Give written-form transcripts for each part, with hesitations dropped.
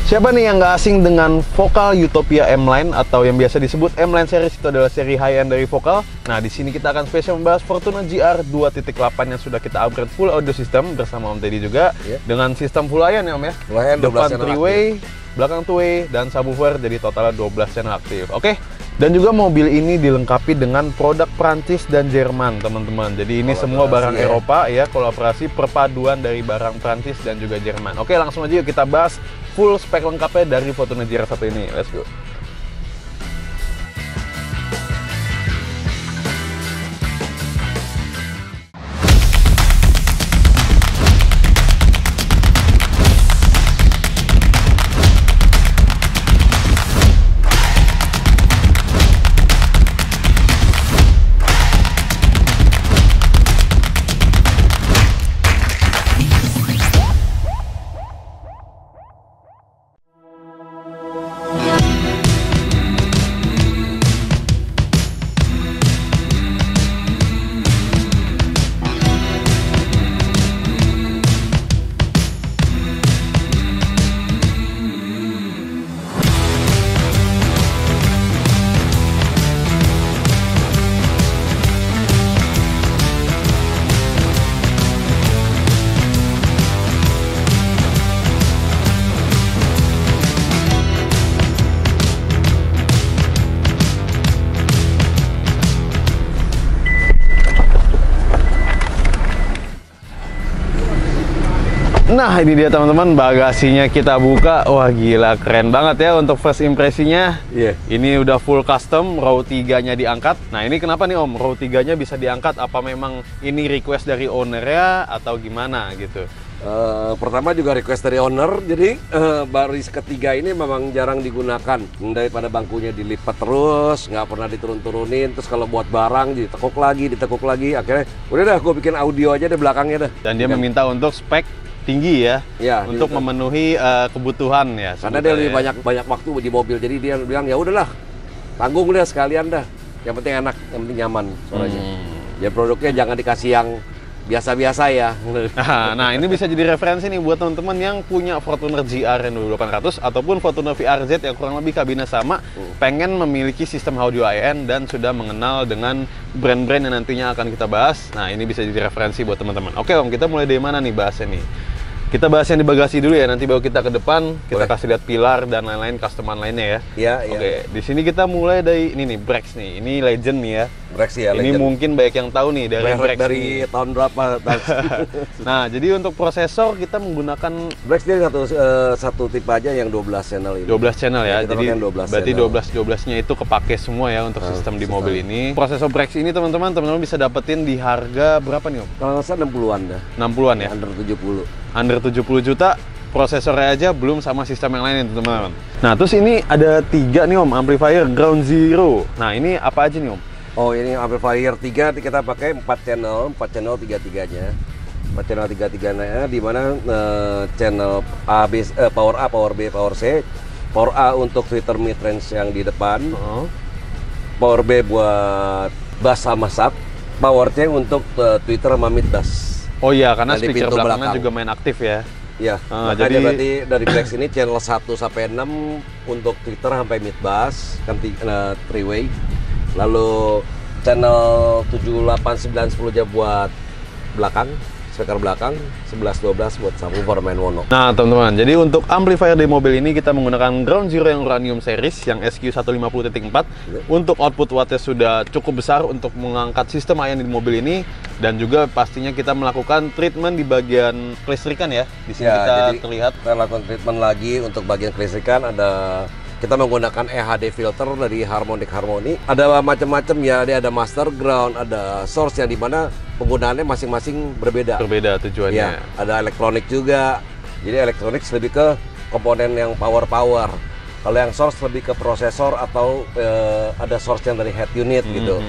Siapa nih yang nggak asing dengan Focal Utopia M-Line atau yang biasa disebut M-Line series, itu adalah seri high-end dari Focal. Nah, di sini kita akan spesial membahas Fortuner GR 2.8 yang sudah kita upgrade full audio system bersama Om Teddy juga, dengan sistem full line ya Om ya. Full line, depan 3-way, belakang 2-way, dan subwoofer, jadi totalnya 12 channel aktif. Oke. Dan juga mobil ini dilengkapi dengan produk Prancis dan Jerman, teman-teman. Jadi ini semua barang Eropa ya, kolaborasi perpaduan dari barang Prancis dan juga Jerman. Oke, langsung aja yuk kita bahas full spek lengkapnya dari Fortuner GR 1 ini. Let's go. Nah, ini dia teman-teman, bagasinya kita buka. Wah gila, keren banget ya untuk first impresinya. Ini udah full custom, row 3-nya diangkat. Nah ini kenapa nih Om, row 3-nya bisa diangkat? Apa memang ini request dari owner-nya atau gimana gitu? Pertama juga request dari owner, jadi baris ketiga ini memang jarang digunakan. Daripada bangkunya dilipat terus, nggak pernah diturun-turunin. Terus kalau buat barang ditekuk lagi, akhirnya udah dah gue bikin audio aja di belakangnya dah. Dan dia meminta untuk spek tinggi ya, untuk memenuhi kebutuhan ya. Karena dia lebih banyak waktu di mobil, jadi dia bilang ya udahlah, tanggung deh sekalian dah. Yang penting enak, yang penting nyaman suaranya. Ya produknya jangan dikasih yang biasa-biasa ya. Nah ini bisa jadi referensi nih buat teman-teman yang punya Fortuner GR yang 2800 ataupun Fortuner VRZ yang kurang lebih kabinnya sama, pengen memiliki sistem audio high-end dan sudah mengenal dengan brand-brand yang nantinya akan kita bahas. Nah ini bisa jadi referensi buat teman-teman. Oke Om, kita mulai dari mana nih bahasnya nih? Kita bahas yang di bagasi dulu ya, nanti baru kita ke depan, kita kasih lihat pilar dan lain-lain customan lainnya ya. Oke, di sini kita mulai dari ini nih, Brex nih. Ini legend nih ya. Brex ya, ini legend. Mungkin banyak yang tahu nih dari Brex dari tahun berapa. Nah, jadi untuk prosesor kita menggunakan Brex dia satu tipe aja yang 12 channel ini. 12 channel ya. Jadi 12 berarti 12-12-nya itu kepake semua ya untuk sistem di mobil ini. Prosesor Brex ini teman-teman bisa dapetin di harga berapa nih Om? Kalau nggak salah 60-an dah. 60-an ya? Under 70. Under 70 juta, prosesornya aja belum sama sistem yang lain teman-teman. Nah terus ini ada 3 nih Om, amplifier Ground Zero. Nah ini apa aja nih Om? Oh ini amplifier 3, kita pakai 4 channel 3-3-nya. 4 channel 3-3-nya di mana channel A, B, power A, power B, power C. Power A untuk tweeter mid range yang di depan. Power B buat bass sama sub. Power C untuk tweeter sama mid bass. Oh iya, karena speaker belakangnya juga main aktif ya. Iya, jadi berarti dari Brex ini channel 1 sampai 6 untuk Twitter sampai mid bass, kan 3-way. Lalu channel 7, 8, 9, 10 aja buat belakang, speaker belakang, 11, 12 buat subwoofer main mono. Nah teman-teman, jadi untuk amplifier di mobil ini kita menggunakan Ground Zero yang Uranium series yang SQ150.4. Untuk output wattnya sudah cukup besar untuk mengangkat sistem high-end di mobil ini. Dan juga pastinya kita melakukan treatment di bagian kelistrikan ya. Di sini kita terlihat kita lakukan treatment lagi untuk bagian kelistrikan. Kita menggunakan EHD filter dari Harmonic Harmony. Ada macam-macam ya, dia ada master, ground, ada source yang dimana penggunaannya masing-masing berbeda. Berbeda tujuannya. Ya, ada elektronik juga. Jadi elektronik lebih ke komponen yang power. Kalau yang source lebih ke prosesor atau ada source yang dari head unit gitu.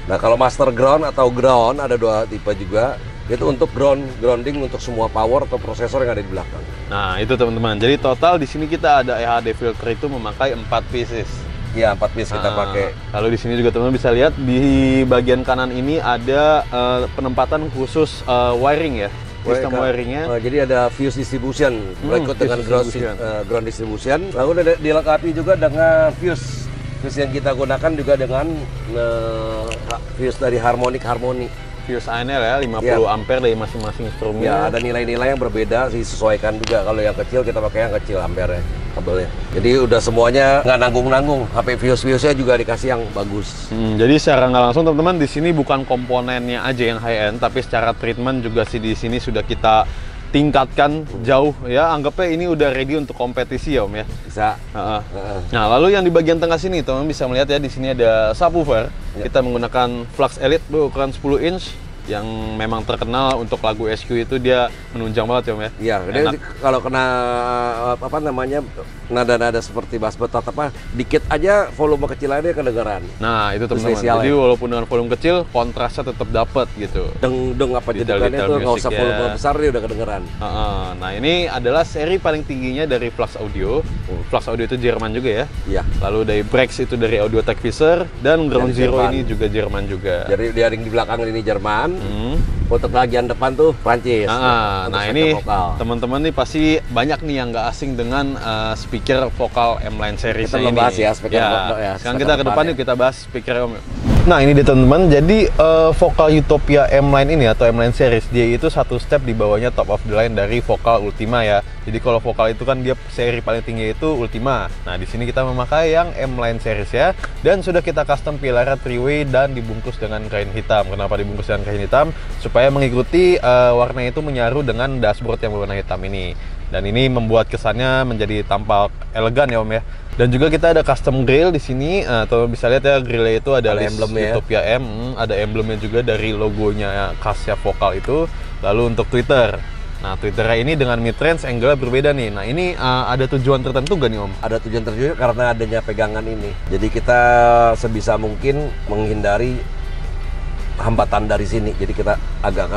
Nah kalau master ground atau ground ada 2 tipe juga. Itu untuk grounding untuk semua power atau prosesor yang ada di belakang. Nah itu teman-teman. Jadi total di sini kita ada EHD filter itu memakai 4 pieces. Iya 4 piece kita pakai. Lalu di sini juga teman-teman bisa lihat di bagian kanan ini ada penempatan khusus wiring ya. sistem wiringnya. Jadi ada fuse distribution, berikut dengan ground distribution. Lalu dilengkapi juga dengan fuse. Fuse yang kita gunakan juga dengan fuse dari Harmonic. Fuse ANL ya, 50 ampere dari masing-masing strumnya. Ya, ada nilai-nilai yang berbeda, disesuaikan juga. Kalau yang kecil kita pakai yang kecil ampere kabelnya. Jadi udah semuanya nggak nanggung-nanggung. HP fuse-nya juga dikasih yang bagus. Jadi secara nggak langsung teman-teman di sini bukan komponennya aja yang high end, tapi secara treatment juga sih di sini sudah kita tingkatkan jauh ya, anggapnya ini udah ready untuk kompetisi ya Om ya. Bisa. Nah, lalu yang di bagian tengah sini teman-teman bisa melihat ya, di sini ada subwoofer. Kita menggunakan Flux Elite berukuran 10 inch yang memang terkenal untuk lagu SQ itu dia menunjang banget ya Om ya. Iya, dia kalau kena apa namanya nada-nada seperti bass betot dikit aja volume kecil aja kedengaran. Nah, itu teman-teman. Jadi walaupun dengan volume kecil kontrasnya tetap dapat gitu. Deng apa jedekannya itu nggak usah volume besar dia udah kedengeran. Nah, ini adalah seri paling tingginya dari Flux Audio. Flux Audio itu Jerman juga ya. Iya. Lalu dari Brex itu dari Audio Tech-Visor dan Ground Zero ini juga Jerman juga. Jadi di belakang ini Jerman. Untuk bagian depan tuh Prancis. Nah ini teman-teman nih pasti banyak nih yang nggak asing dengan speaker vokal M-Line series ini. Kita bahas ya speaker ya. Sekarang kita ke depan yuk kita bahas speaker Om. Nah ini dia teman-teman, jadi vokal Utopia M-Line ini atau M-Line series dia itu satu step di bawahnya top of the line dari vokal Ultima ya. Jadi kalau vokal itu kan dia seri paling tinggi itu Ultima. Nah di sini kita memakai yang M-Line series ya, dan sudah kita custom pilarnya 3-way dan dibungkus dengan kain hitam. Kenapa dibungkus dengan kain hitam? Supaya mengikuti warna itu menyaru dengan dashboard yang berwarna hitam ini. Dan ini membuat kesannya menjadi tampak elegan ya Om ya. Dan juga kita ada custom grill di sini. Teman bisa lihat ya, grillnya itu ada emblemnya Utopia M, ada emblemnya juga dari logonya khasnya vokal itu. Lalu untuk Twitter. Nah, Twitternya ini dengan mid-range angle berbeda nih. Nah, ini ada tujuan tertentu gak nih Om? Ada tujuan tertentu karena adanya pegangan ini. Jadi kita sebisa mungkin menghindari hambatan dari sini. Jadi kita agak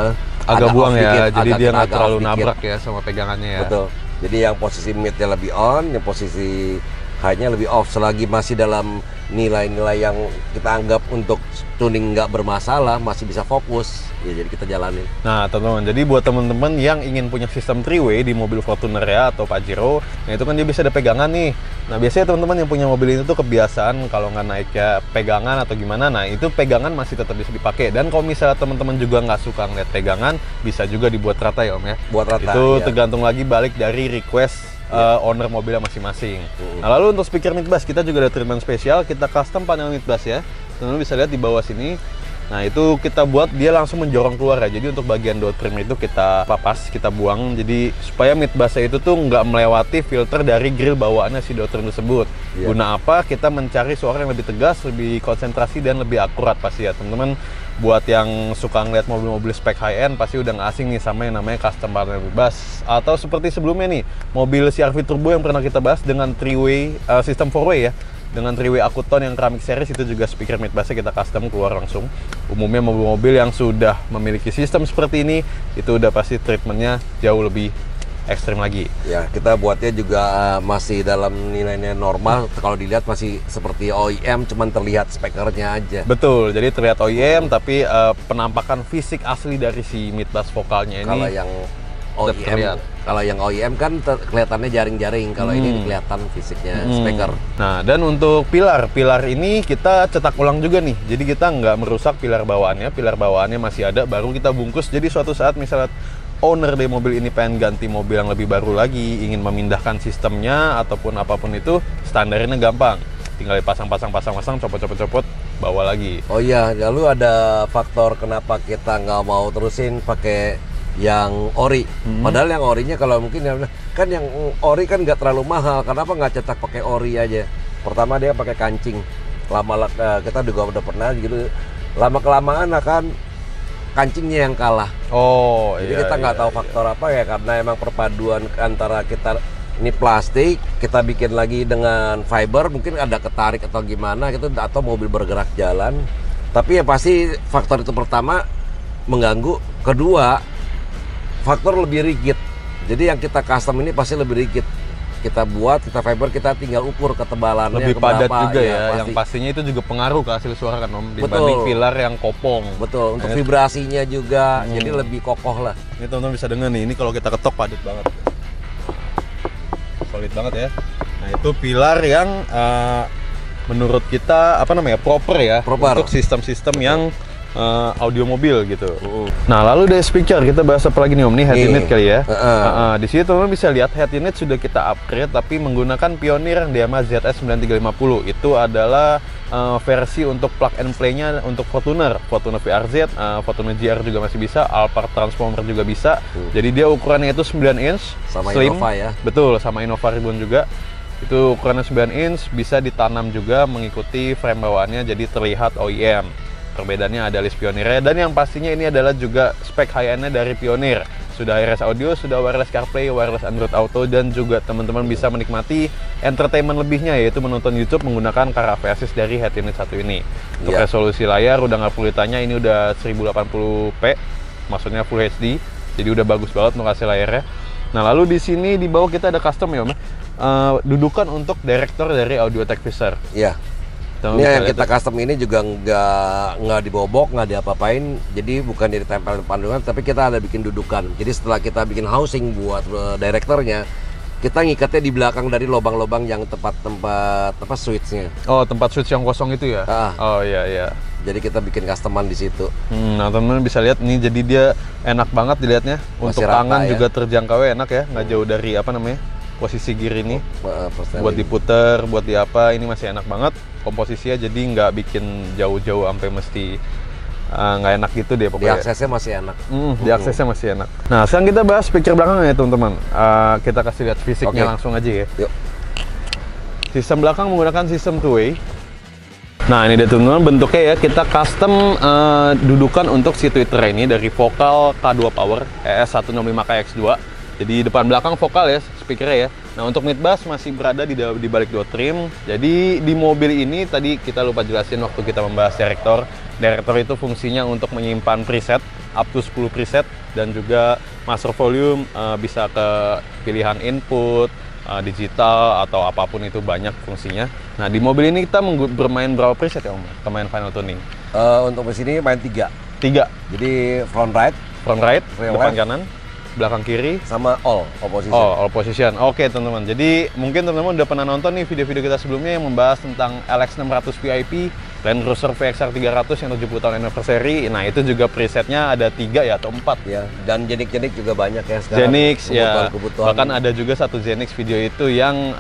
buang ya. Dikit, jadi dia nggak terlalu nabrak ya sama pegangannya ya. Betul. Jadi yang posisi mid-nya lebih on, yang posisi high-nya lebih off, selagi masih dalam nilai-nilai yang kita anggap untuk tuning nggak bermasalah, masih bisa fokus ya, jadi kita jalanin. Nah teman-teman, jadi buat teman-teman yang ingin punya sistem 3-way di mobil Fortuner ya atau Pajero, nah itu kan dia bisa ada pegangan nih. Nah biasanya teman-teman yang punya mobil ini tuh kebiasaan kalau nggak naik ya pegangan atau gimana, nah itu pegangan masih tetap bisa dipakai. Dan kalau misalnya teman-teman juga nggak suka ngeliat pegangan, bisa juga dibuat rata ya Om ya. Buat rata. Itu iya. Tergantung lagi balik dari request owner mobilnya masing-masing. Nah lalu untuk speaker mid bass kita juga ada treatment spesial, kita custom panel mid bass ya. Teman-teman bisa lihat di bawah sini. Nah itu kita buat dia langsung menjorong keluar ya. Jadi untuk bagian dot trim itu kita papas, kita buang. Jadi supaya mid bassnya itu tuh nggak melewati filter dari grill bawaannya si dot trim tersebut. Guna apa? Kita mencari suara yang lebih tegas, lebih konsentrasi dan lebih akurat pasti ya teman-teman. Buat yang suka ngeliat mobil-mobil spek high-end pasti udah nggak asing nih sama yang namanya custom panel mid bass. Atau seperti sebelumnya nih, mobil CR-V Turbo yang pernah kita bahas dengan 3-way, sistem 4-way ya. Dengan 3-way Akuton yang keramik series itu juga speaker mid bassnya kita custom keluar langsung. Umumnya mobil-mobil yang sudah memiliki sistem seperti ini, itu udah pasti treatmentnya jauh lebih ekstrim lagi. Ya, kita buatnya juga masih dalam nilainya normal. Kalau dilihat masih seperti OEM, cuman terlihat speakernya aja. Betul, jadi terlihat OEM tapi penampakan fisik asli dari si mid bass vokalnya ini. Kalau yang OEM kan kelihatannya jaring-jaring. Kalau ini kelihatan fisiknya speaker. Nah, dan untuk pilar ini kita cetak ulang juga nih. Jadi kita nggak merusak pilar bawaannya. Pilar bawaannya masih ada, baru kita bungkus. Jadi suatu saat misalnya owner dari mobil ini pengen ganti mobil yang lebih baru lagi, ingin memindahkan sistemnya ataupun apapun itu, standarnya gampang. Tinggal dipasang-pasang, copot-copot, bawa lagi. Oh iya, lalu ada faktor kenapa kita nggak mau terusin pakai yang ori. Padahal yang orinya kalau mungkin kan yang ori kan nggak terlalu mahal. Kenapa nggak cetak pakai ori aja? Pertama dia pakai kancing. Lama kita juga udah pernah gitu. Lama kelamaan akan kancingnya yang kalah. Oh, jadi kita nggak tahu faktor apa ya, karena emang perpaduan antara kita ini plastik, kita bikin lagi dengan fiber, mungkin ada ketarik atau gimana gitu, atau mobil bergerak jalan. Tapi ya pasti faktor itu pertama mengganggu. Kedua, faktor lebih rigid. Jadi yang kita custom ini pasti lebih rigid. kita buat, kita fiber, kita tinggal ukur ketebalannya lebih padat keberapa, juga ya, pasti. yang pastinya itu juga pengaruh ke hasil suara kan Om, dibanding pilar yang kopong. Betul, untuk vibrasinya juga jadi lebih kokoh lah. Ini teman-teman bisa dengar nih, ini kalau kita ketok padat banget. Solid banget ya. Nah itu pilar yang menurut kita proper ya, Proper. untuk sistem-sistem yang audio mobil gitu. Nah lalu dari speaker kita bahas apa lagi nih Om, nih head unit kali ya. Di sini teman-teman bisa lihat head unit sudah kita upgrade tapi menggunakan Pioneer yang Yamaha ZS9350. Itu adalah versi untuk plug and play-nya untuk Fortuner VRZ, Fortuner GR juga masih bisa, Alphard Transformer juga bisa. Jadi dia ukurannya itu 9 inch, Sama slim. Innova ya. Betul, sama Innova Ribbon juga. Itu ukurannya 9 inch, bisa ditanam juga mengikuti frame bawaannya jadi terlihat OEM. Perbedaannya ada list Pioneer, dan yang pastinya ini adalah juga spek high-end-nya dari Pioneer. Sudah iOS audio, sudah wireless CarPlay, wireless Android Auto, dan juga teman-teman bisa menikmati entertainment lebihnya, yaitu menonton YouTube menggunakan Carave Assist dari head unit satu ini. Untuk resolusi layar udah nggak perlu ditanya, ini udah 1080p, maksudnya Full HD, jadi udah bagus banget untuk hasil layarnya. Nah lalu di sini di bawah kita ada custom ya Om, dudukan untuk director dari Audio Tech Fisher. Iya. Ini yang kita custom ini juga nggak dibobok, nggak diapa-apain. Jadi bukan dari tempel pandungan, tapi kita ada bikin dudukan. Jadi setelah kita bikin housing buat direkturnya, kita ngikatnya di belakang dari lubang-lubang yang tempat switchnya. Oh, tempat switch yang kosong itu ya? Oh iya. Jadi kita bikin customan di situ. Nah teman-teman bisa lihat nih, jadi dia enak banget dilihatnya. Untuk tangan juga terjangkau enak ya, nggak jauh dari posisi gear ini. Buat diputer, buat di apa, ini masih enak banget. Komposisinya jadi nggak bikin jauh-jauh sampai mesti nggak enak gitu deh pokoknya. Diaksesnya masih enak. Diaksesnya masih enak. Nah sekarang kita bahas speaker belakangnya ya teman-teman. Kita kasih lihat fisiknya langsung aja ya. Yuk. Sistem belakang menggunakan sistem two-way. Nah ini dia teman-teman, bentuknya ya kita custom dudukan untuk si tweeter ini dari Vocal K2 Power ES165KX2. Jadi depan belakang vokal ya speakernya ya. Nah untuk mid bass masih berada di balik dua trim. Jadi di mobil ini tadi kita lupa jelasin waktu kita membahas director. Director itu fungsinya untuk menyimpan preset up to 10 preset, dan juga master volume, bisa ke pilihan input, digital atau apapun itu, banyak fungsinya. Nah di mobil ini kita bermain berapa preset ya Om? Main final tuning? Untuk mesin ini main 3. Jadi front right, depan kanan, belakang kiri, sama all position. All position. Oke teman-teman. Jadi mungkin teman-teman udah pernah nonton nih video-video kita sebelumnya yang membahas tentang LX600 VIP, Land Cruiser VXR 300 yang 70 tahun anniversary. Nah itu juga presetnya ada 3 ya atau 4 ya. Dan Zenix juga banyak ya sekarang. Zenix ya. Bahkan ada juga satu Zenix video itu yang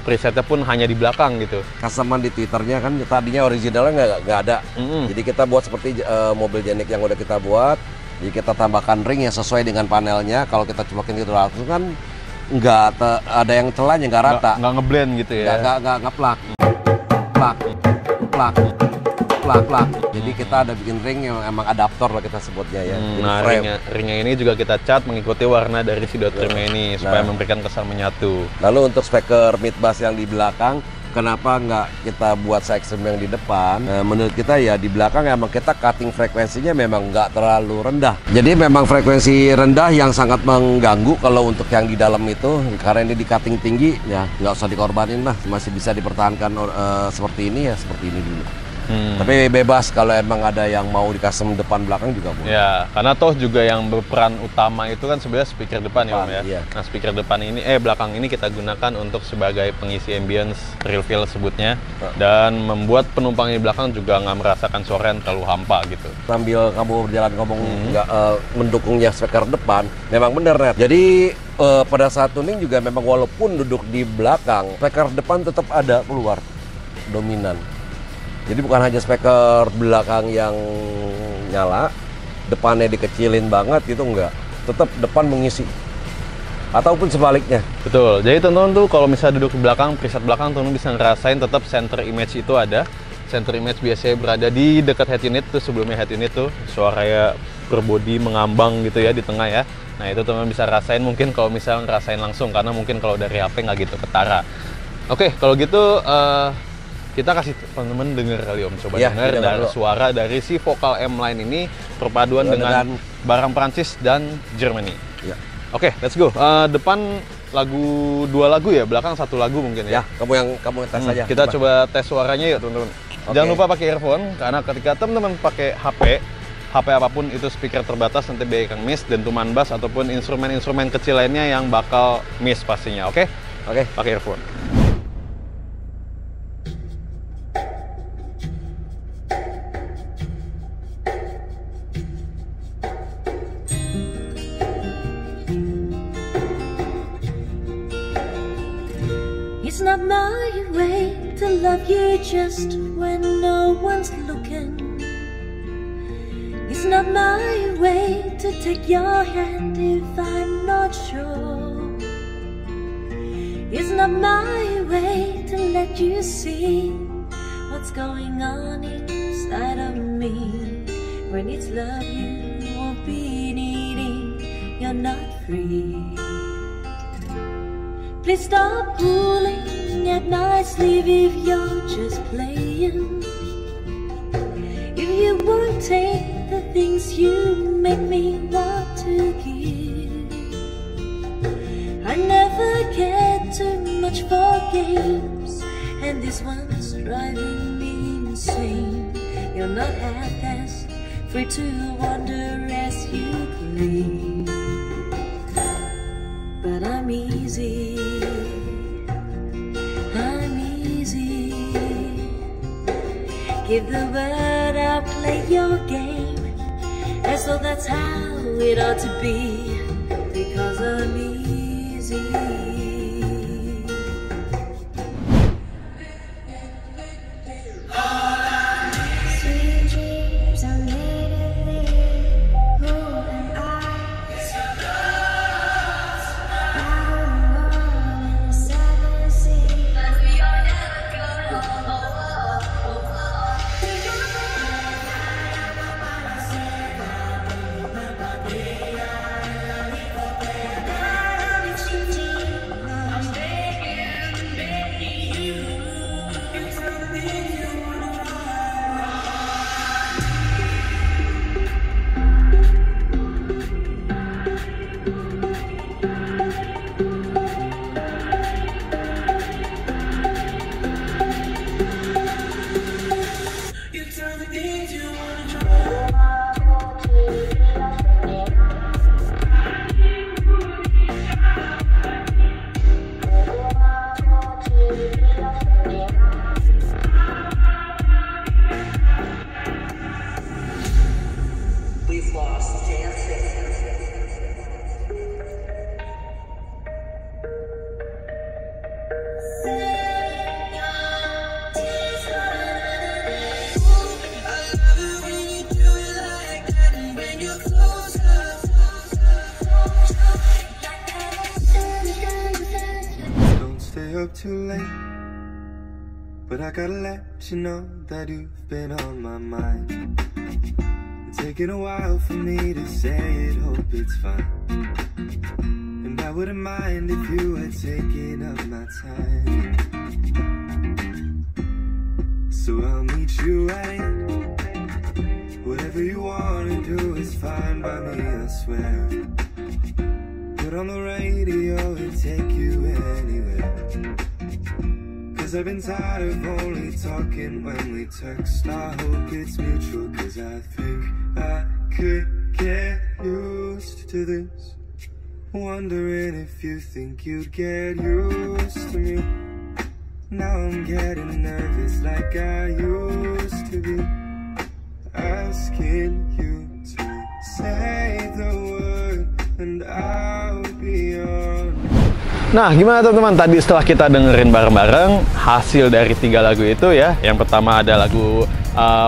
presetnya pun hanya di belakang gitu. Customan di Twitternya kan tadinya originalnya nggak ada. Jadi kita buat seperti mobil Zenix yang udah kita buat. Jadi kita tambahkan ring yang sesuai dengan panelnya. Kalau kita cobakin gitu langsung kan nggak ada yang celahnya, nggak rata. Nggak ngeblend gitu ya? Nggak plak. Jadi kita ada bikin ring yang emang adaptor lah kita sebutnya ya. Nah ringnya ini juga kita cat mengikuti warna dari si dot trimnya ini supaya memberikan kesan menyatu. Lalu untuk speaker mid bass yang di belakang, kenapa nggak kita buat se-ekstrem yang di depan? Menurut kita ya di belakang emang kita cutting frekuensinya memang nggak terlalu rendah. Jadi memang frekuensi rendah yang sangat mengganggu kalau untuk yang di dalam itu. Karena ini di cutting tinggi ya nggak usah dikorbanin lah, masih bisa dipertahankan seperti ini ya, seperti ini dulu. Tapi bebas kalau emang ada yang mau di custom depan belakang juga boleh. Ya, karena toh juga yang berperan utama itu kan sebenarnya speaker depan ya Om ya. Iya. Nah speaker depan ini, belakang ini kita gunakan untuk sebagai pengisi ambience, real feel sebutnya, dan membuat penumpang di belakang juga nggak merasakan suara yang terlalu hampa gitu. Sambil kamu berjalan ngomong nggak mendukungnya speaker depan, memang bener Net. Jadi pada saat tuning juga memang walaupun duduk di belakang, speaker depan tetap ada keluar dominan. Jadi bukan hanya speaker belakang yang nyala, depannya dikecilin banget gitu, enggak. Tetap depan mengisi. Ataupun sebaliknya. Betul. Jadi teman-teman tuh kalau misalnya duduk di belakang, preset belakang, teman-teman bisa ngerasain tetap center image itu ada. Center image biasanya berada di dekat head unit tuh, sebelumnya head unit tuh suaranya berbody mengambang gitu ya di tengah ya. Nah itu teman-teman bisa rasain mungkin kalau misalnya ngerasain langsung, karena mungkin kalau dari HP nggak gitu ketara. Oke, kalau gitu kita kasih teman-teman denger kali Om, coba ya, denger dari suara dari si Vocal M Line ini perpaduan dengan barang Prancis dan Germany. Ya. Oke, let's go. Depan lagu 2 lagu ya, belakang 1 lagu mungkin ya. Ya, kamu tes aja. Kita coba tes suaranya yuk teman-teman. Jangan lupa pakai earphone karena ketika teman-teman pakai HP apapun itu speaker terbatas nanti bakal miss, dentuman bass ataupun instrumen-instrumen kecil lainnya yang bakal miss pastinya. Oke? Oke. Pakai earphone. It's not my way to love you just when no one's looking. It's not my way to take your hand if I'm not sure. It's not my way to let you see what's going on inside of me. When it's love you won't be needing, you're not free. Please stop pulling at my sleeve if you're just playing. If you won't take the things you make me want to give. I never cared too much for games, and this one's driving me insane. You're not half as free to wander as you claim. But I'm easy, I'm easy. Give the word, I'll play your game, as though that's how it ought to be, because I'm easy. Sweet dreams are made of live. Who am I? Up too late, but I gotta let you know that you've been on my mind. It's taken a while for me to say it, hope it's fine. And I wouldn't mind if you were taking up my time. So I'll meet you at it. Whatever you wanna do is fine by me, I swear. Put on the radio and take you anywhere. Cause I've been tired of only talking when we text. I hope it's mutual, cause I think I could get used to this. Wondering if you think you'd get used to me. Now I'm getting nervous like I used to be. Asking you to say the word and I'll be on. Nah, gimana teman-teman? Tadi setelah kita dengerin bareng-bareng hasil dari 3 lagu itu ya. Yang pertama ada lagu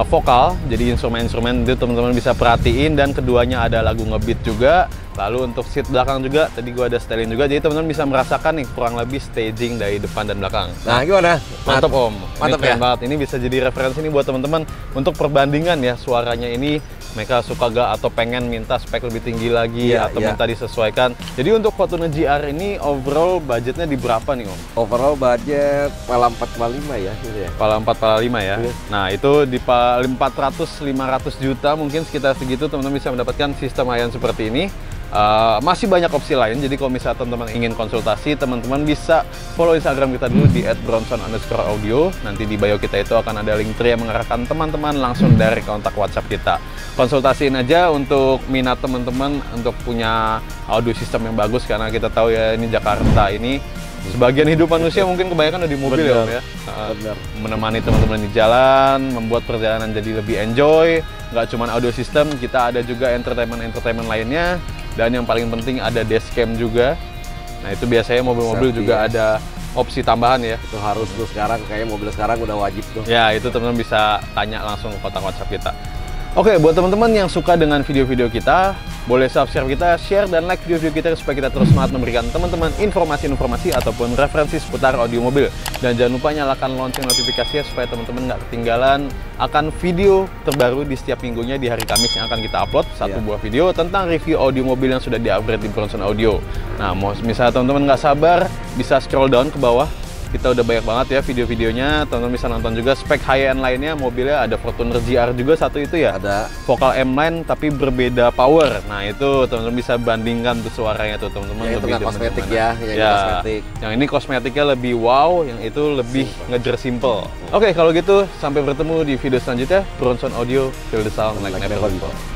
vokal, jadi instrumen-instrumen itu teman-teman bisa perhatiin, dan keduanya ada lagu ngebeat juga. Lalu untuk seat belakang juga, tadi gua ada setelin juga, jadi teman-teman bisa merasakan nih kurang lebih staging dari depan dan belakang. Nah, gimana? Mantap Om, Mantap ini keren ya? banget. Ini bisa jadi referensi nih buat teman-teman untuk perbandingan ya, suaranya ini mereka suka gak atau pengen minta spek lebih tinggi lagi atau minta disesuaikan. Jadi untuk Fortuner GR ini overall budgetnya di berapa nih Om? Overall budget Pala 4, Pala 5 ya, gitu ya. Pala 4, Pala 5 ya. Nah, itu di 400-500 juta mungkin sekitar segitu teman-teman bisa mendapatkan sistem Ion seperti ini. Masih banyak opsi lain, jadi kalau misalnya teman-teman ingin konsultasi, teman-teman bisa follow Instagram kita dulu di @bronson_audio. Nanti di bio kita itu akan ada link tree yang mengarahkan teman-teman langsung dari kontak WhatsApp kita. Konsultasiin aja untuk minat teman-teman untuk punya audio system yang bagus, karena kita tahu ya ini Jakarta ini sebagian hidup manusia mungkin kebanyakan udah di mobil ya Om ya. Menemani teman-teman di jalan, membuat perjalanan jadi lebih enjoy. Nggak cuma audio system, kita ada juga entertainment lainnya. Dan yang paling penting ada dashcam juga. Nah itu biasanya mobil-mobil juga ada opsi tambahan ya. Itu harus tuh sekarang, kayaknya mobil sekarang udah wajib tuh. Ya itu teman-teman bisa tanya langsung ke kontak WhatsApp kita. Oke, buat teman-teman yang suka dengan video-video kita, boleh subscribe kita, share, dan like video-video kita supaya kita terus semangat memberikan teman-teman informasi-informasi ataupun referensi seputar audio mobil. Dan jangan lupa nyalakan lonceng notifikasinya supaya teman-teman nggak ketinggalan akan video terbaru di setiap minggunya di hari Kamis yang akan kita upload satu buah video tentang review audio mobil yang sudah di-upgrade di Bronson Audio. Nah, mau misalnya teman-teman nggak sabar, bisa scroll down ke bawah. Kita udah banyak banget ya video-videonya, teman-teman bisa nonton juga spek high-end lainnya. Mobilnya ada Fortuner GR juga satu itu ya. Ada. Vokal M-Line tapi berbeda power. Nah itu teman-teman bisa bandingkan tuh suaranya tuh teman-teman. Yang itu nggak kosmetik ya, yang kosmetik. Yang ini kosmetiknya lebih wow, yang itu lebih ngejar simple. Oke, kalau gitu sampai bertemu di video selanjutnya. Bronson Audio, feel the sound like never before.